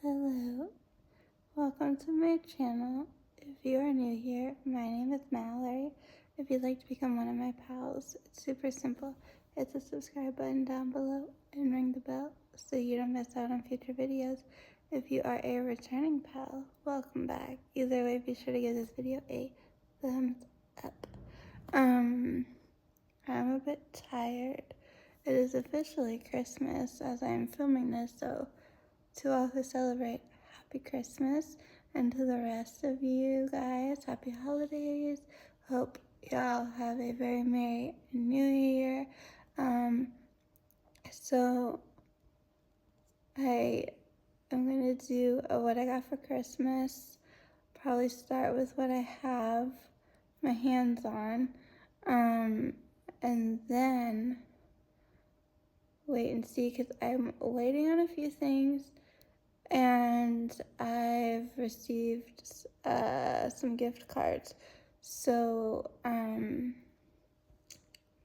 Hello, welcome to my channel. If you are new here, my name is Mallory. If you'd like to become one of my pals, it's super simple. Hit the subscribe button down below and ring the bell so you don't miss out on future videos. If you are a returning pal, welcome back. Either way, be sure to give this video a thumbs up. I'm a bit tired. It is officially Christmas as I am filming this, so to all who celebrate, happy Christmas, and to the rest of you guys, happy holidays. Hope y'all have a very merry new year. So I am gonna do what I got for Christmas. Probably start with what I have my hands on, and then wait and see, because I'm waiting on a few things. And I've received some gift cards. So,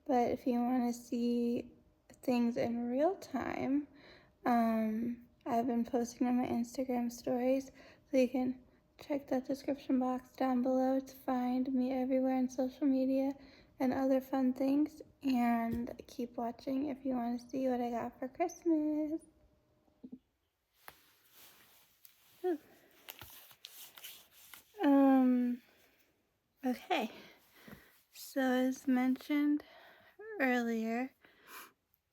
but if you want to see things in real time, I've been posting on my Instagram stories, so you can check that description box down below to find me everywhere on social media and other fun things. And keep watching if you want to see what I got for Christmas. Okay, so as mentioned earlier,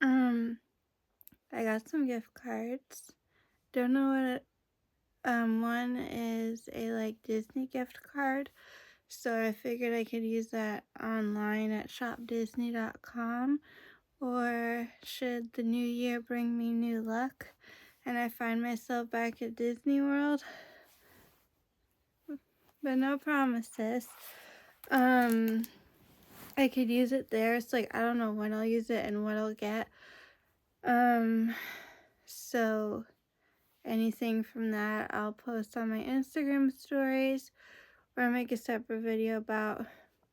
I got some gift cards. Don't know what one is a Disney gift card, so I figured I could use that online at shopdisney.com, or should the new year bring me new luck and I find myself back at Disney World, but no promises. I could use it there. It's I don't know when I'll use it and what I'll get. So anything from that I'll post on my Instagram stories or make a separate video about.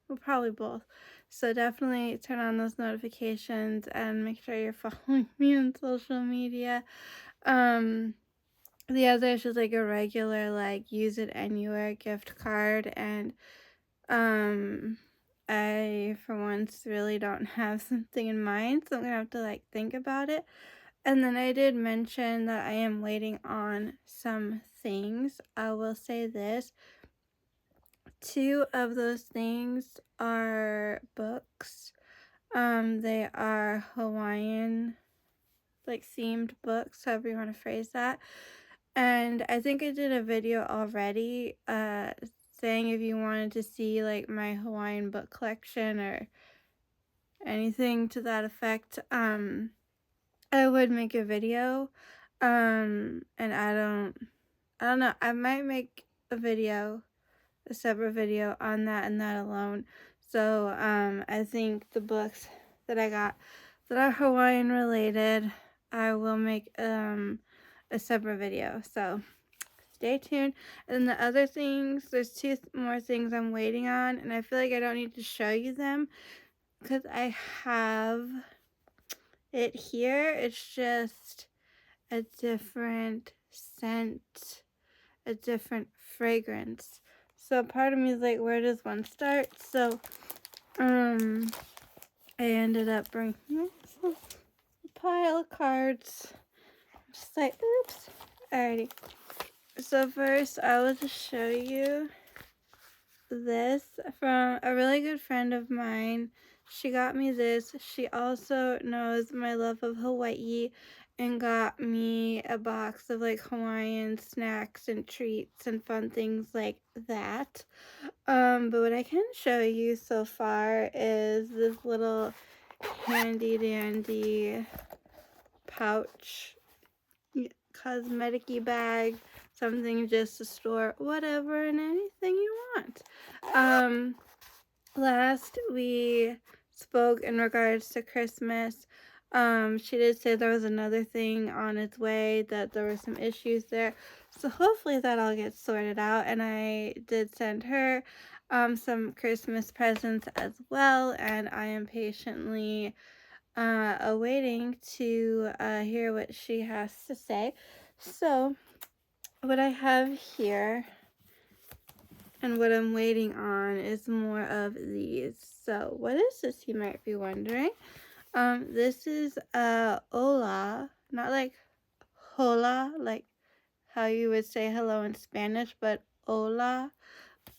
Well, probably both. So definitely turn on those notifications and make sure you're following me on social media. The other is just a regular use it anywhere gift card, and I for once really don't have something in mind, so I'm gonna have to think about it. And then I did mention that I am waiting on some things. I will say this: 2 of those things are books. They are Hawaiian themed books, however you want to phrase that. And I think I did a video already saying if you wanted to see my Hawaiian book collection or anything to that effect, I would make a video. And I don't know, I might make a separate video on that and that alone. So I think the books that I got that are Hawaiian related, I will make a separate video. So stay tuned. And then the other things, there's 2 more things I'm waiting on, and I feel like I don't need to show you them because I have it here. It's just a different scent, a different fragrance. So part of me is where does one start? So I ended up bringing a pile of cards. Just oops. Alrighty. So first I will just show you this from a really good friend of mine. She got me this. She also knows my love of Hawaii and got me a box of Hawaiian snacks and treats and fun things like that. But what I can show you so far is this little handy dandy pouch cosmetic-y bag, something just to store whatever and anything you want. Last we spoke in regards to Christmas, she did say there was another thing on its way, that there were some issues there, so hopefully that all gets sorted out. And I did send her some Christmas presents as well, and I am patiently awaiting to hear what she has to say. So what I have here and what I'm waiting on is more of these. So what is this, you might be wondering? This is hola, not like hola, like how you would say hello in Spanish, but hola.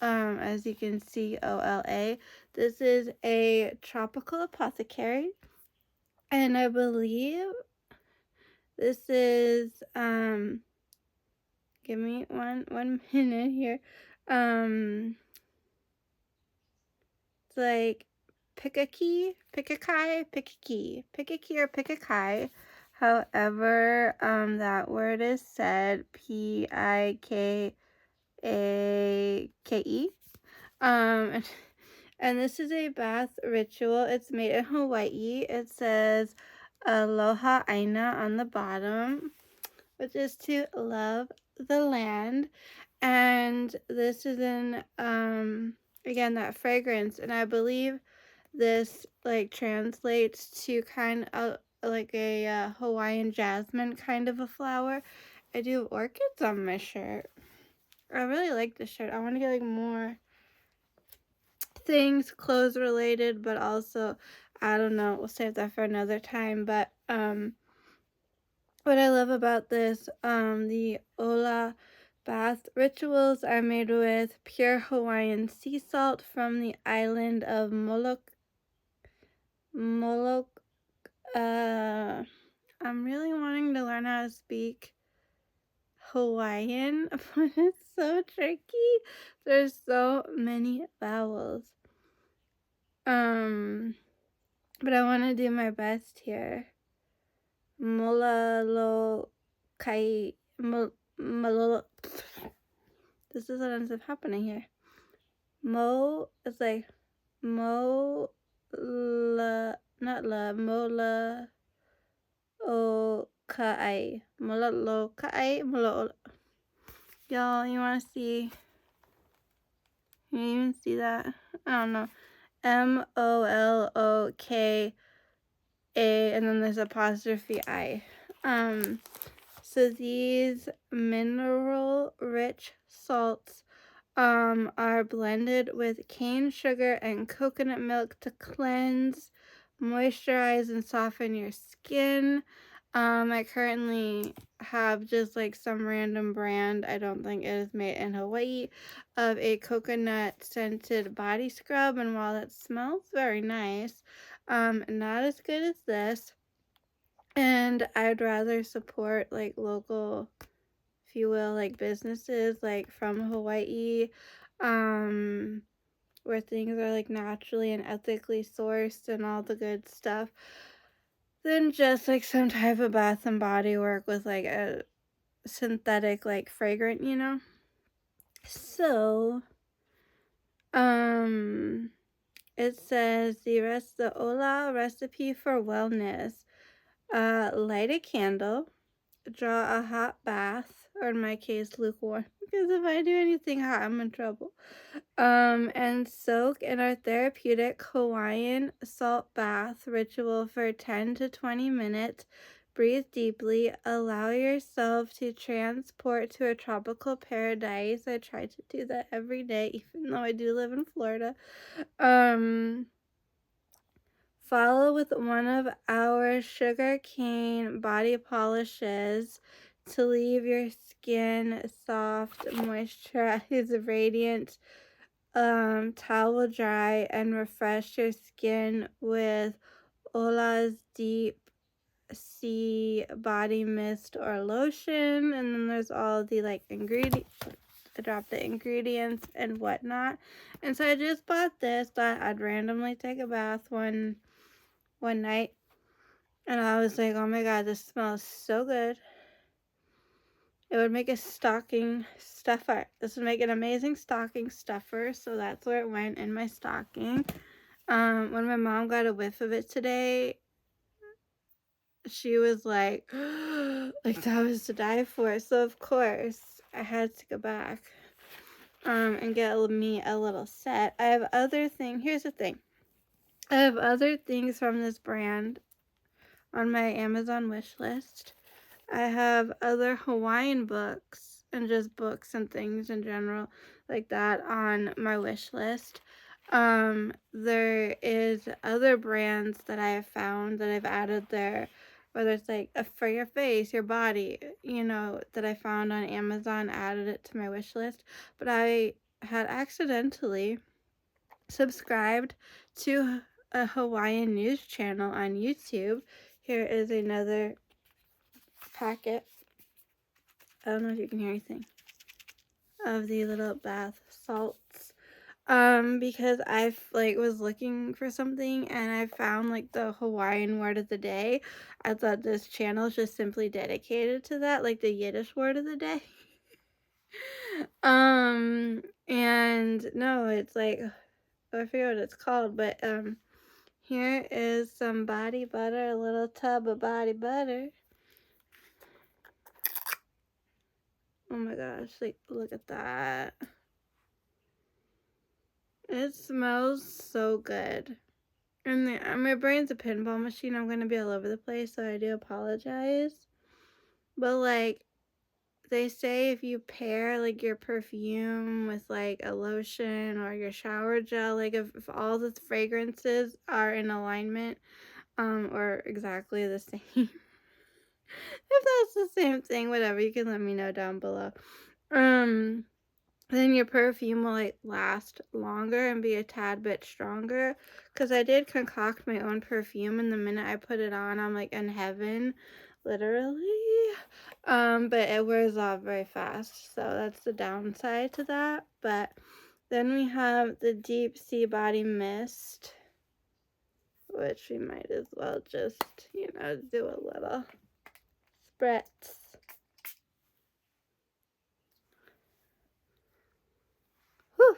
As you can see, OLA. This is a tropical apothecary, and I believe this is give me one minute here. It's like pick a key, pick a kai, pick a key, pick a key or pick a kai. However, that word is said, PIKAKE. Um, and this is a bath ritual. It's made in Hawaii. It says Aloha Aina on the bottom, which is to love the land. And this is in again, that fragrance, and I believe this like translates to kind of like a Hawaiian jasmine kind of a flower. I do have orchids on my shirt. I really like this shirt. I want to get like more things clothes related, but also I don't know, we'll save that for another time. But what I love about this, the Ola bath rituals are made with pure Hawaiian sea salt from the island of Molokai. I'm really wanting to learn how to speak Hawaiian, but it's so tricky. There's so many vowels. But I want to do my best here. Molalo kai malolo. This is what ends up happening here. Mo is like mo la, not la, mola o kai. Molalo kai molo. Y'all, you want to see? Can you even see that? I don't know. MOLOKA, and then there's apostrophe I. So these mineral rich salts are blended with cane sugar and coconut milk to cleanse, moisturize, and soften your skin. I currently have just like some random brand, I don't think it is made in Hawaii, of a coconut scented body scrub, and while it smells very nice, not as good as this. And I'd rather support like local, if you will, like businesses like from Hawaii, where things are like naturally and ethically sourced and all the good stuff, than just like some type of bath and body work with like a synthetic like fragrant, you know. So it says the Ola recipe for wellness. Light a candle, draw a hot bath, or in my case lukewarm, because if I do anything hot I'm in trouble. And soak in our therapeutic Hawaiian salt bath ritual for 10 to 20 minutes. Breathe deeply, allow yourself to transport to a tropical paradise. I try to do that every day, even though I do live in Florida. Follow with one of our sugarcane body polishes to leave your skin soft, moisturized, radiant, towel dry, and refresh your skin with Ola's Deep Sea Body Mist or Lotion. And then there's all the like ingredients. I dropped the ingredients and whatnot. And so I just bought this. Thought I'd randomly take a bath one night, and I was like, oh my god, this smells so good. It would make a stocking stuffer. This would make an amazing stocking stuffer, so that's where it went, in my stocking. When my mom got a whiff of it today, she was like, like that was to die for. So of course I had to go back and get me a little set. I have other things. Here's the thing. I have other things from this brand on my Amazon wish list. I have other Hawaiian books and just books and things in general like that on my wish list. There is other brands that I have found that I've added there, whether it's like for your face, your body, that I found on Amazon, added it to my wish list. But I had accidentally subscribed to a Hawaiian news channel on YouTube. Here is another packet. I don't know if you can hear anything of the little bath salts. Because I was looking for something and I found like the Hawaiian word of the day. I thought this channel is just simply dedicated to that, like the Yiddish word of the day. And no, it's like, I forget what it's called, but here is some body butter, a little tub of body butter. Oh my gosh, like look at that. It smells so good. And my brain's a pinball machine. I'm gonna be all over the place, so I do apologize. But like they say, if you pair like your perfume with like a lotion or your shower gel, like if all the fragrances are in alignment, or exactly the same. If that's the same thing, whatever, you can let me know down below. Then your perfume will like last longer and be a tad bit stronger. Because I did concoct my own perfume, and the minute I put it on, I'm like in heaven, literally. But it wears off very fast, so that's the downside to that. But then we have the Deep Sea Body Mist, which we might as well just, do a little spritz. Whew.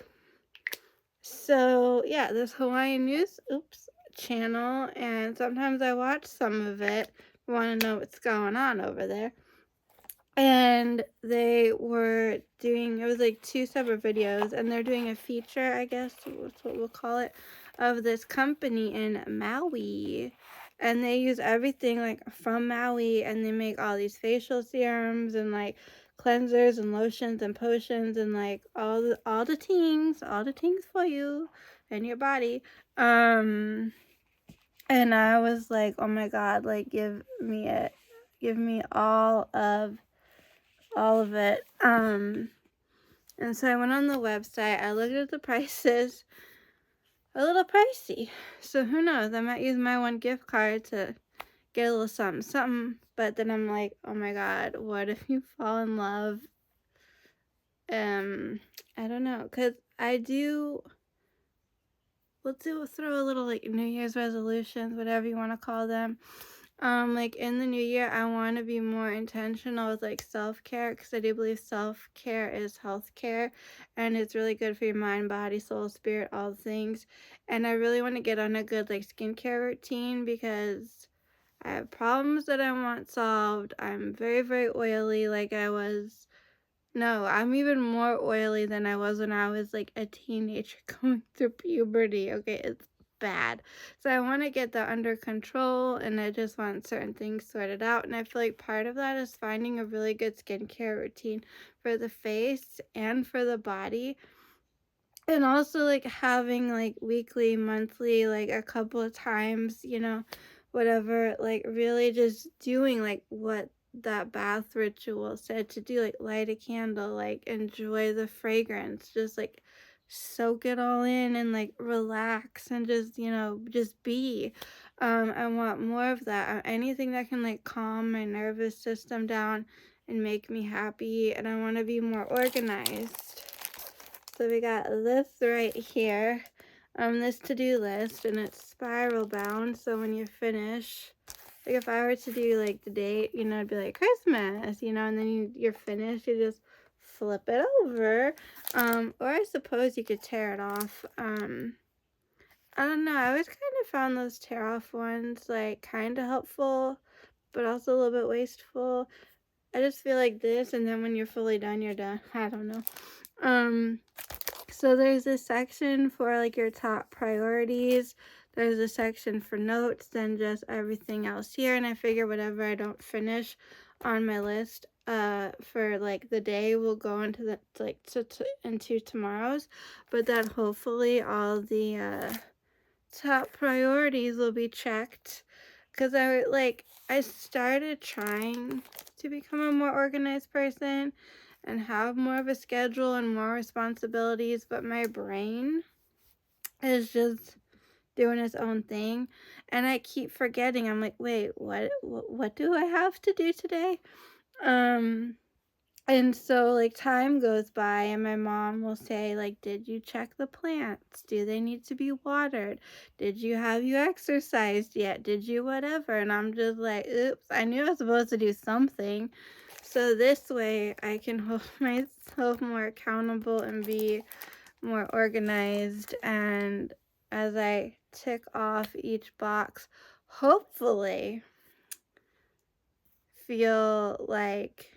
So yeah, this Hawaiian news channel, and sometimes I watch some of it, want to know what's going on over there. And they were doing, it was like 2 separate videos, and they're doing a feature, I guess that's what we'll call it, of this company in Maui. And they use everything like from Maui, and they make all these facial serums and like cleansers and lotions and potions and like all the things for you and your body. And I was like, oh my god, like give me it, give me all of it. And so I went on the website, I looked at the prices, a little pricey. So who knows, I might use my one gift card to get a little something. But then I'm like, oh my god, what if you fall in love? I don't know, because we'll throw a little like New Year's resolutions, whatever you want to call them. Like in the new year, I want to be more intentional with like self-care, because I do believe self-care is health-care, and it's really good for your mind, body, soul, spirit, all the things. And I really want to get on a good like skincare routine, because I have problems that I want solved. I'm very, very oily, I'm even more oily than I was when I was like a teenager going through puberty. Okay, it's bad. So I want to get that under control, and I just want certain things sorted out. And I feel like part of that is finding a really good skincare routine for the face and for the body. And also like having like weekly, monthly, like a couple of times, whatever, like really just doing like what that bath ritual said to do, like light a candle, like enjoy the fragrance, just like soak it all in and like relax and just, just be. I want more of that. Anything that can like calm my nervous system down and make me happy. And I want to be more organized. So we got this right here, this to-do list, and it's spiral bound. So when you finish, like if I were to do like the date, it'd be like Christmas, and then you're finished, you just flip it over. Or I suppose you could tear it off. I don't know. I always kind of found those tear off ones like kind of helpful, but also a little bit wasteful. I just feel like this, and then when you're fully done, you're done. I don't know. So there's a section for like your top priorities. There's a section for notes, then just everything else here. And I figure whatever I don't finish on my list, for like the day will go into the into tomorrow's, but that hopefully all the top priorities will be checked, because I started trying to become a more organized person and have more of a schedule and more responsibilities, but my brain is just doing its own thing, and I keep forgetting. I'm like, wait, what do I have to do today? um and so, like, time goes by, and my mom will say, like, "Did you check the plants? Do they need to be watered? Have you exercised yet? Did you whatever?" And I'm just like, "Oops, I knew I was supposed to do something." So this way, I can hold myself more accountable and be more organized. And as I tick off each box, hopefully feel like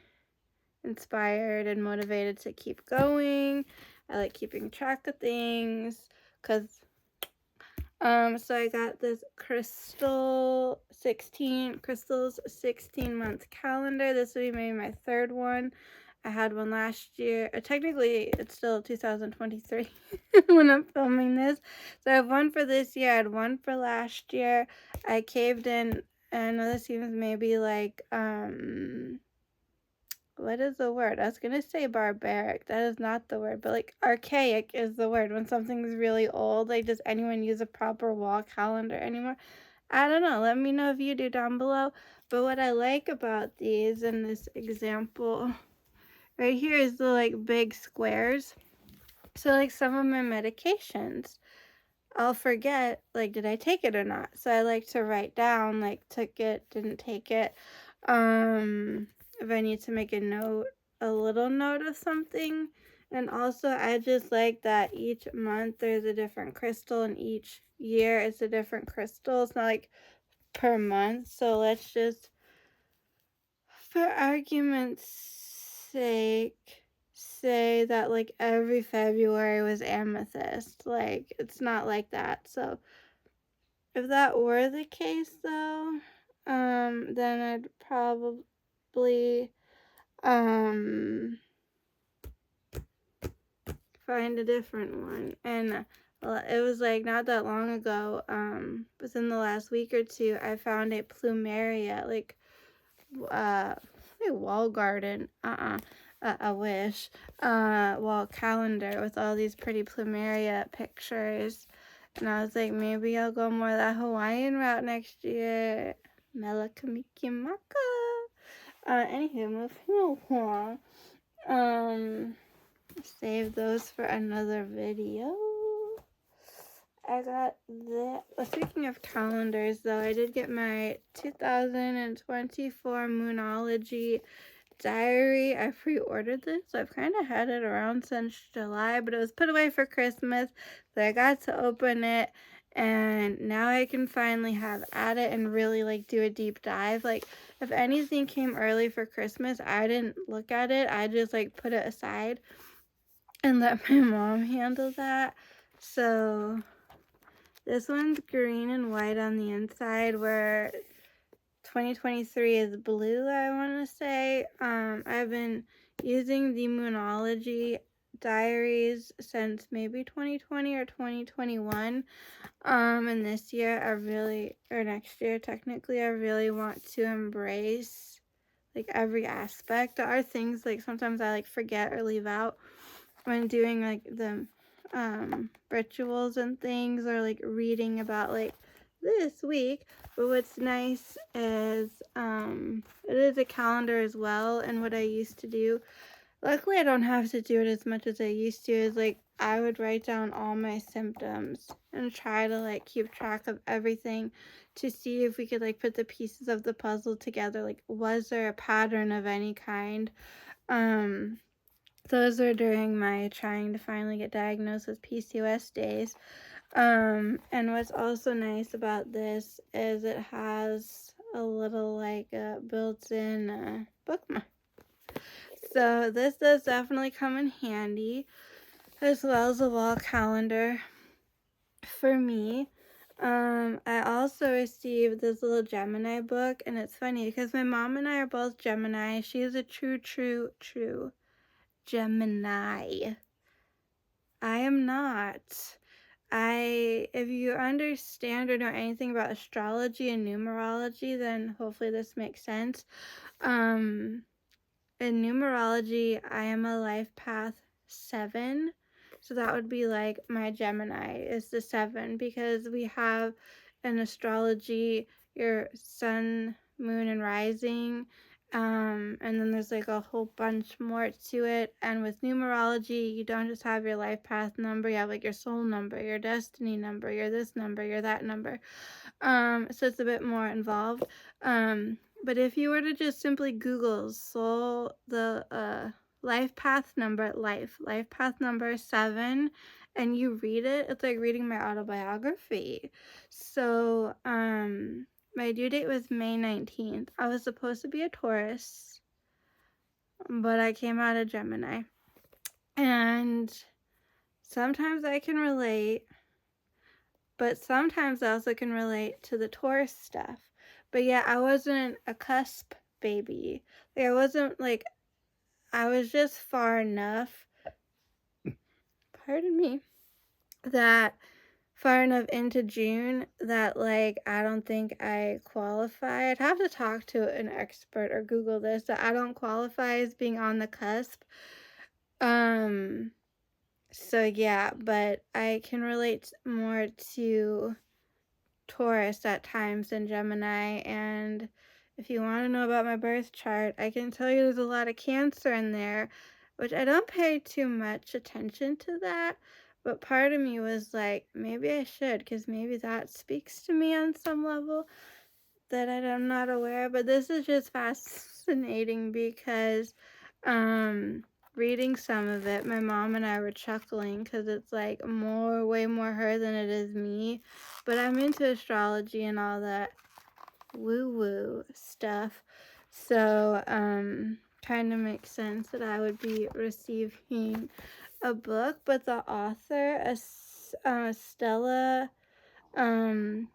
inspired and motivated to keep going. I like keeping track of things, because so I got this Crystal's 16-month calendar. This will be maybe my third one. I had one last year. Technically, it's still 2023 when I'm filming this. So I have one for this year. I had one for last year. I caved in. I know this seems maybe like what is the word? I was gonna say barbaric. That is not the word, but like archaic is the word. When something's really old, like, does anyone use a proper wall calendar anymore? I don't know. Let me know if you do down below. But what I like about these in this example right here is the like big squares. So like some of my medications, I'll forget, like, did I take it or not? So I like to write down, like, took it, didn't take it. If I need to make a little note of something. And also, I just like that each month there's a different crystal, and each year it's a different crystal. It's not like per month. So let's just, for argument's sake, say that like every February was amethyst. Like, it's not like that. So if that were the case, though, then I'd probably find a different one. And it was like not that long ago, within the last week or two, I found a plumeria, like wall garden, a wish, wall calendar with all these pretty plumeria pictures. And I was like, maybe I'll go more that Hawaiian route next year. Melakamikimaka. Anywho, moving along. Save those for another video. I got that. Speaking of calendars, though, I did get my 2024 Moonology diary. I pre-ordered this, so I've kind of had it around since July, but it was put away for Christmas, so I got to open it, and now I can finally have at it and really like do a deep dive. Like, if anything came early for Christmas, I didn't look at it. I just like put it aside and let my mom handle that. So this one's green and white on the inside, where 2023 is blue, I want to say. I've been using the Moonology diaries since maybe 2020 or 2021. And this year or next year technically, I really want to embrace like every aspect. There are things like sometimes I like forget or leave out when doing like the rituals and things, or like reading about like this week. But what's nice is it is a calendar as well. And what I used to do, luckily I don't have to do it as much as I used to, is like I would write down all my symptoms and try to like keep track of everything to see if we could like put the pieces of the puzzle together. Like, was there a pattern of any kind? Those were during my trying to finally get diagnosed with PCOS days. And what's also nice about this is it has a little like built-in bookmark. So this does definitely come in handy, as well as a wall calendar for me. I also received this little Gemini book, and it's funny because my mom and I are both Gemini. She is a true Gemini. I am not. If you understand or know anything about astrology and numerology, then hopefully this makes sense. Um, in numerology, I am a life path 7. So that would be like my Gemini is the 7, because we have in astrology your sun, moon, and rising. And then there's like a whole bunch more to it. And with numerology, you don't just have your life path number, you have like your soul number, your destiny number, your this number, your that number. So it's a bit more involved. But if you were to just simply Google life path number, life path number 7, and you read it, it's like reading my autobiography. So, my due date was May 19th. I was supposed to be a Taurus, but I came out a Gemini. And sometimes I can relate, but sometimes I also can relate to the Taurus stuff. But yeah, I wasn't a cusp baby. Like, I was just far enough, pardon me, that far enough into June that, like, I don't think I qualify. I'd have to talk to an expert or Google this, that I don't qualify as being on the cusp. So yeah, but I can relate more to Taurus at times than Gemini. And if you want to know about my birth chart, I can tell you there's a lot of Cancer in there, which I don't pay too much attention to that. But part of me was like, maybe I should, because maybe that speaks to me on some level that I'm not aware. But this is just fascinating because reading some of it, my mom and I were chuckling because it's like way more her than it is me. But I'm into astrology and all that woo-woo stuff. So, kind of makes sense that I would be receiving a book. But the author, Stella, I don't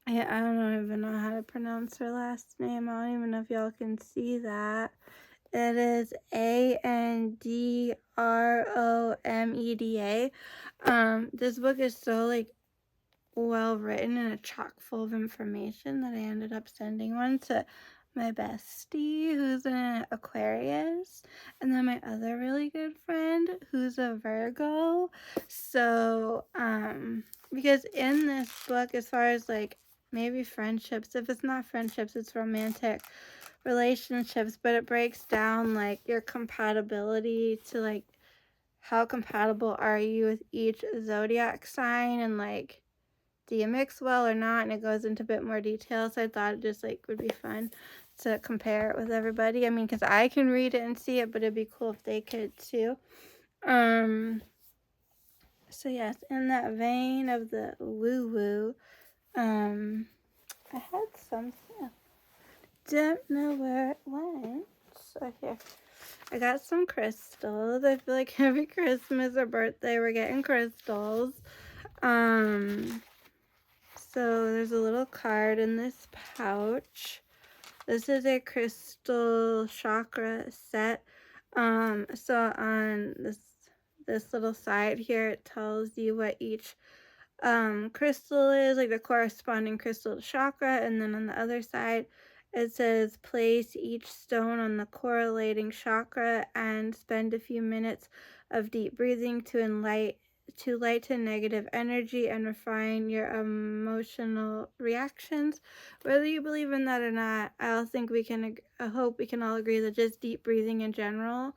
even know how to pronounce her last name. I don't even know if y'all can see that. It is Andromeda. This book is so like well written and a chock full of information that I ended up sending one to my bestie who's an Aquarius, and then my other really good friend who's a Virgo. So, because in this book, as far as like maybe friendships, if it's not friendships, it's romantic relationships, but it breaks down like your compatibility to like how compatible are you with each zodiac sign, and like do you mix well or not, and it goes into a bit more detail. So I thought it just like would be fun to compare it with everybody. I mean, because I can read it and see it, but it'd be cool if they could too. So yes, in that vein of the woo-woo, I had something, don't know where it went. So here, I got some crystals. I feel like every Christmas or birthday we're getting crystals. So there's a little card in this pouch. This is a crystal chakra set. So on this little side here, it tells you what each crystal is, like the corresponding crystal chakra, and then on the other side it says place each stone on the correlating chakra and spend a few minutes of deep breathing to lighten negative energy and refine your emotional reactions. Whether you believe in that or not, I hope we can all agree that just deep breathing in general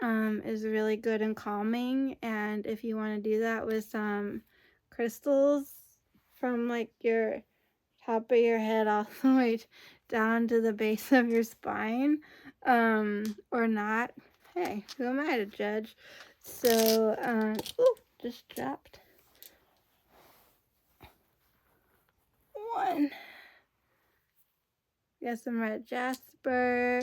is really good and calming. And if you want to do that with some crystals from like your top of your head all the way down to the base of your spine, or not, hey, who am I to judge? So, just dropped one. We got some red jasper.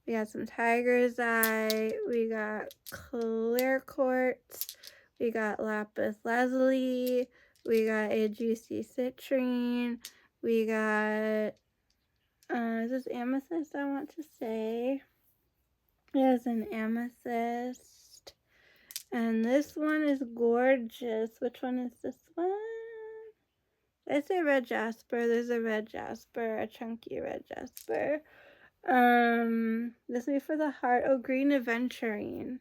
We got some tiger's eye. We got clear quartz. We got lapis lazuli. We got a juicy citrine. We got, is this amethyst, I want to say. It is an amethyst. And this one is gorgeous. Which one is this one? I say red jasper. There's a red jasper, a chunky red jasper. This will be for the heart. Oh, green aventurine.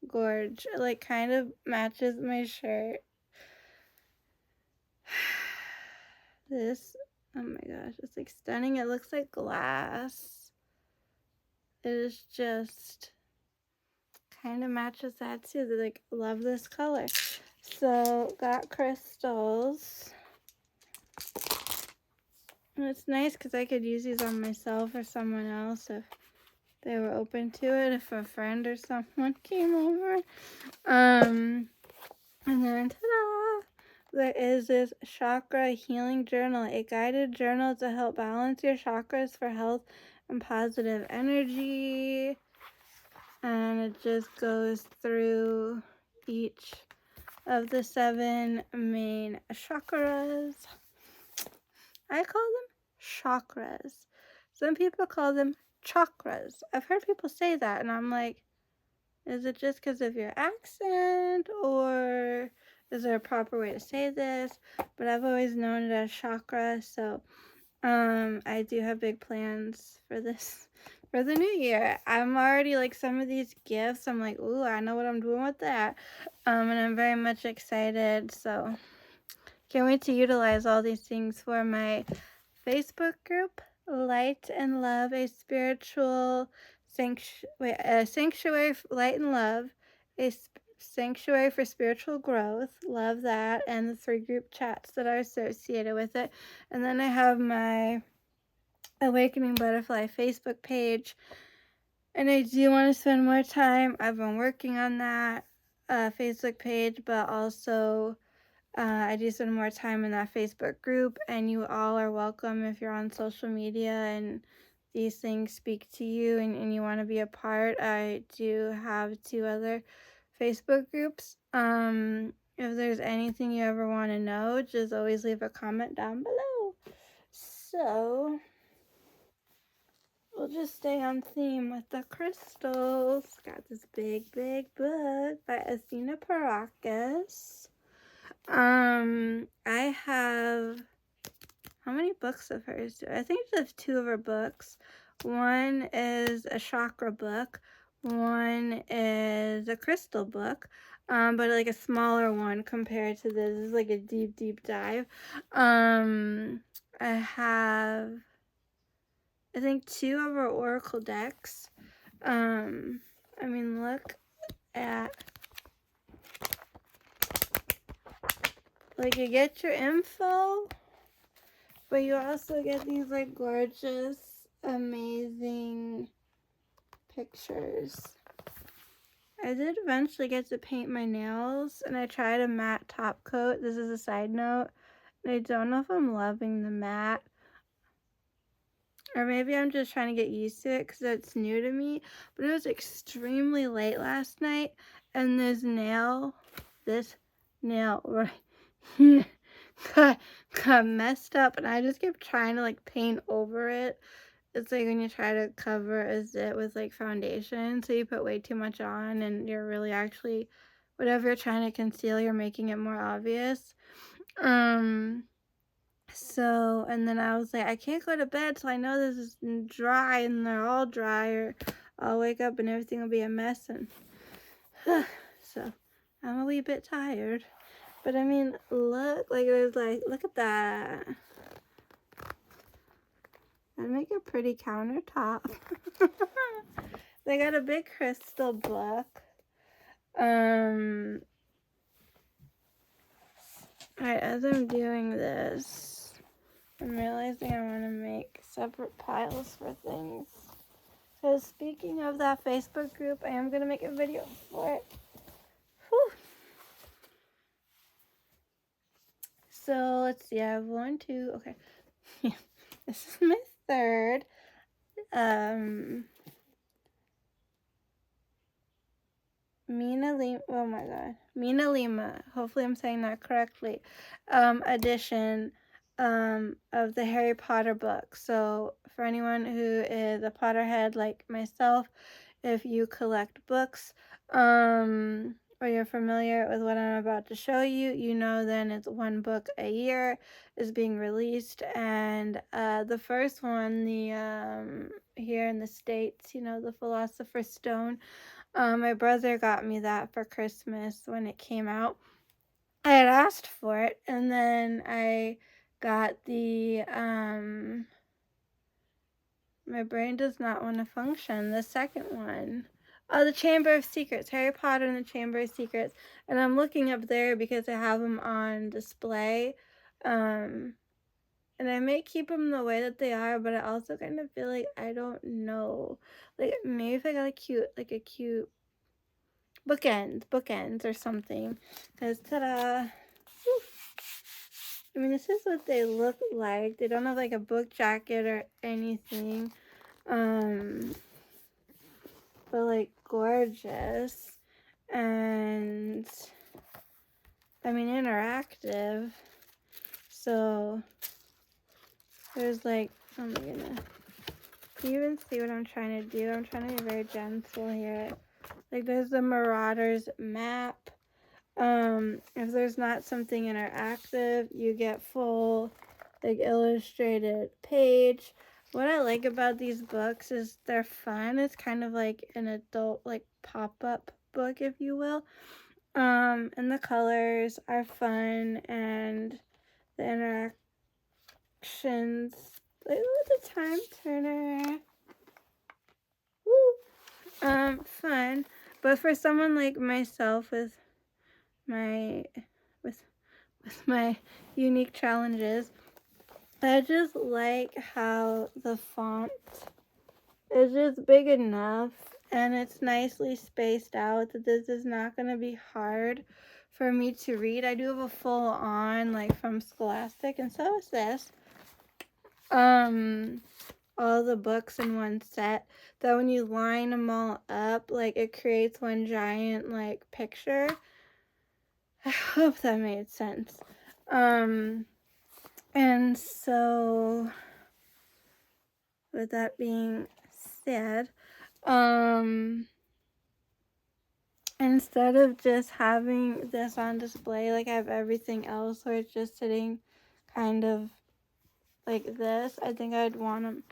Gorge. It like kind of matches my shirt. This, oh my gosh, it's like stunning. It looks like glass. It is just kind of matches that too. They like love this color. So got crystals. And it's nice because I could use these on myself or someone else if they were open to it, if a friend or someone came over. And then ta-da! There is this chakra healing journal, a guided journal to help balance your chakras for health and positive energy. And it just goes through each of the 7 main chakras. I call them chakras. Some people call them chakras. I've heard people say that, and I'm like, is it just because of your accent, or is there a proper way to say this? But I've always known it as chakra, so I do have big plans for this for the new year. I'm already like some of these gifts, I'm like, ooh, I know what I'm doing with that. And I'm very much excited, so can't wait to utilize all these things for my Facebook group, Light and Love, a spiritual sanctuary, light and love, a sanctuary for spiritual growth. Love that, and the 3 group chats that are associated with it. And then I have my Awakening Butterfly Facebook page, and I do want to spend more time. I've been working on that Facebook page, but also I do spend more time in that Facebook group, and you all are welcome if you're on social media and these things speak to you and you want to be a part. I do have 2 other Facebook groups. If there's anything you ever want to know, just always leave a comment down below. So we'll just stay on theme with the crystals. Got this big book by Athena Paracas. I have, how many books of hers? I think I have 2 of her books. One is a chakra book. One is a crystal book, but like a smaller one compared to this. This is like a deep dive. I have, I think 2 of her oracle decks. I mean, look at, like, you get your info, but you also get these like gorgeous, amazing pictures. I did eventually get to paint my nails, and I tried a matte top coat. This is a side note, and I don't know if I'm loving the matte, or maybe I'm just trying to get used to it because it's new to me. But it was extremely late last night, and this nail right here got messed up, and I just kept trying to like paint over it. It's like when you try to cover a zit with like foundation, so you put way too much on and you're really actually, whatever you're trying to conceal, you're making it more obvious. So, and then I was like, I can't go to bed till I know this is dry, and they're all dry, or I'll wake up and everything will be a mess. And so I'm a wee bit tired. But I mean, look, like there's like, look at that. I'd make a pretty countertop. They got a big crystal book. Alright, as I'm doing this, I'm realizing I want to make separate piles for things. So speaking of that Facebook group, I am going to make a video for it. Whew. So let's see, I have 1, 2, okay. Yeah, this is my 3rd. Oh my god. Mina Lima. Hopefully I'm saying that correctly. Edition of the Harry Potter book. So for anyone who is a Potterhead like myself, if you collect books, or you're familiar with what I'm about to show you, you know then it's one book a year is being released. And the first one, the here in the States, you know, the Philosopher's Stone, my brother got me that for Christmas when it came out. I had asked for it, and then I got the my brain does not want to function. The second one. Oh, the Chamber of Secrets. Harry Potter and the Chamber of Secrets. And I'm looking up there because I have them on display. And I may keep them the way that they are, but I also kind of feel like I don't know. Like, maybe if I got a cute bookends or something. Because, ta-da! I mean, this is what they look like. They don't have, like, a book jacket or anything. But like gorgeous, and I mean interactive. So there's like, oh my goodness, can you even see what I'm trying to do? I'm trying to be very gentle here. Like there's the Marauders map. If there's not something interactive, you get full like illustrated page. What I like about these books is they're fun. It's kind of like an adult like pop-up book, if you will. And the colors are fun, and the interactions, like the time turner. Woo! Fun. But for someone like myself with my with my unique challenges, I just like how the font is just big enough and it's nicely spaced out that this is not going to be hard for me to read. I do have a full on like from Scholastic, and so is this. All the books in one set, that when you line them all up, like it creates one giant like picture. I hope that made sense. And so with that being said, instead of just having this on display, like I have everything else where it's just sitting kind of like this, I think I'd want them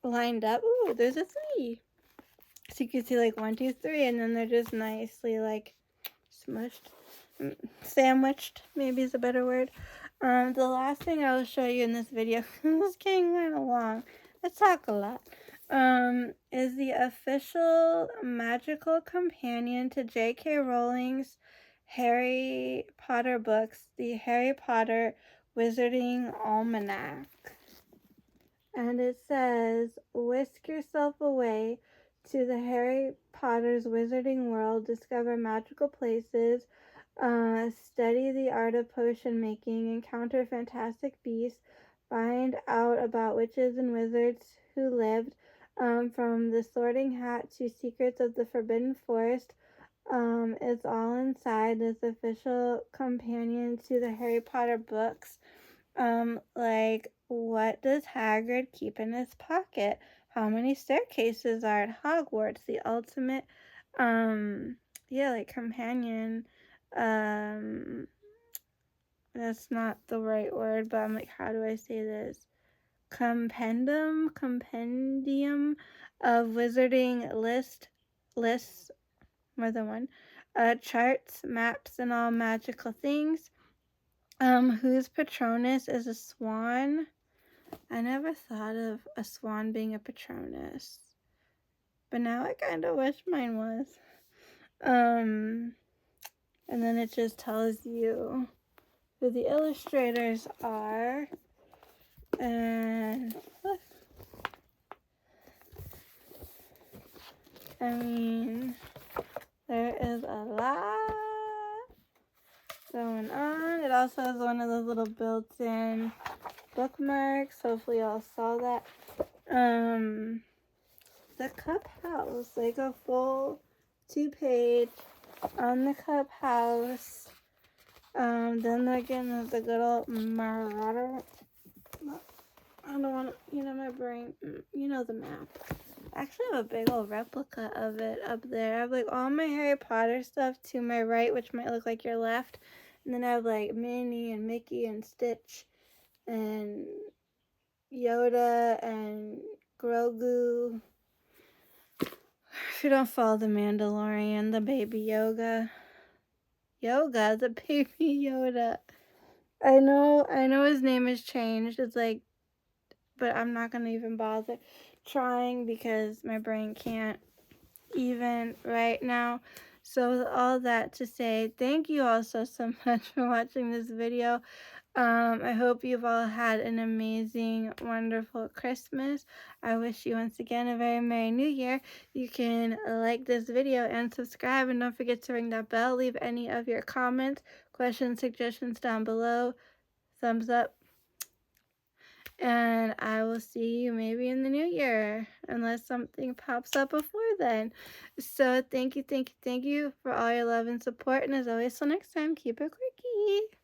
lined up. Ooh, there's a 3. So you can see like 1, 2, 3, and then they're just nicely like smushed, sandwiched, maybe is a better word. The last thing I will show you in this video, this getting kind of long, I talk a lot, is the official magical companion to J.K. Rowling's Harry Potter books, the Harry Potter Wizarding Almanac. And it says, whisk yourself away to the Harry Potter's wizarding world, discover magical places, study the art of potion making, encounter fantastic beasts, find out about witches and wizards who lived, from the Sorting Hat to secrets of the Forbidden Forest. It's all inside this official companion to the Harry Potter books. Like, what does Hagrid keep in his pocket? How many staircases are at Hogwarts? The ultimate, yeah, like companion. That's not the right word, but I'm like, how do I say this? Compendium of wizarding lists, more than one, charts, maps, and all magical things. Whose Patronus is a swan? I never thought of a swan being a Patronus, but now I kind of wish mine was. And then it just tells you who the illustrators are, and I mean, there is a lot going on. It also has one of those little built-in bookmarks. Hopefully y'all saw that. The cup house, like a full 2-page on the Clubhouse. Then again, the good old Marauder. I don't want to, my brain, the map. I actually have a big old replica of it up there. I have like all my Harry Potter stuff to my right, which might look like your left. And then I have like Minnie and Mickey and Stitch and Yoda and Grogu. If you don't follow the Mandalorian, the baby Yoga. The baby Yoda. I know his name has changed. It's like, but I'm not gonna even bother trying because my brain can't even right now. So with all that to say, thank you all so much for watching this video. I hope you've all had an amazing, wonderful Christmas. I wish you once again a very Merry New Year. You can like this video and subscribe, and don't forget to ring that bell. Leave any of your comments, questions, suggestions down below. Thumbs up. And I will see you maybe in the new year, unless something pops up before then. So thank you for all your love and support. And as always, till next time, keep it quirky.